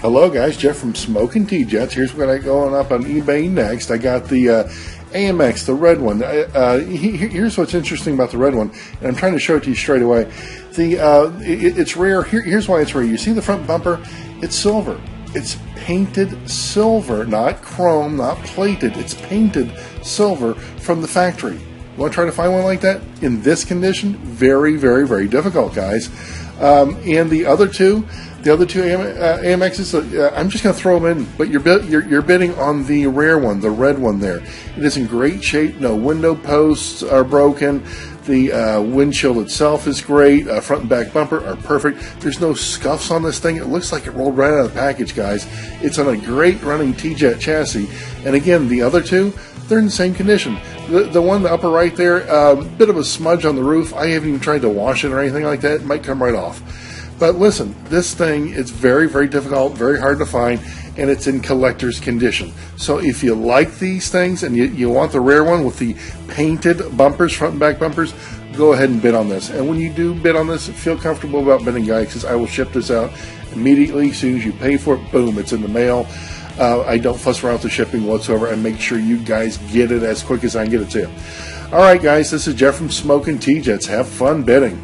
Hello guys, Jeff from Smokin' T-Jets. Here's what I got going up on eBay next. I got the AMX, the red one. Here's what's interesting about the red one, and I'm trying to show it to you straight away. It's rare. Here's why it's rare. You see the front bumper? It's silver. It's painted silver, not chrome, not plated. It's painted silver from the factory. You want to try to find one like that in this condition? Very, very, very difficult, guys. And the other two AMXs, I'm just going to throw them in, but you're bidding on the rare one, the red one there. It is in great shape. No window posts are broken. The windshield itself is great. Front and back bumper are perfect. There's no scuffs on this thing. It looks like it rolled right out of the package, guys. It's on a great running T-Jet chassis. And again, the other two, they're in the same condition. The one in the upper right there, bit of a smudge on the roof. I haven't even tried to wash it or anything like that. It might come right off. But listen, this thing is very, very difficult, very hard to find, and it's in collector's condition. So if you like these things and you want the rare one with the painted bumpers, front and back bumpers, go ahead and bid on this. And when you do bid on this, feel comfortable about bidding, guys, because I will ship this out immediately. As soon as you pay for it, boom, it's in the mail. I don't fuss around with the shipping whatsoever. I make sure you guys get it as quick as I can get it to you. All right, guys, this is Jeff from Smokin' T-Jets. Have fun bidding.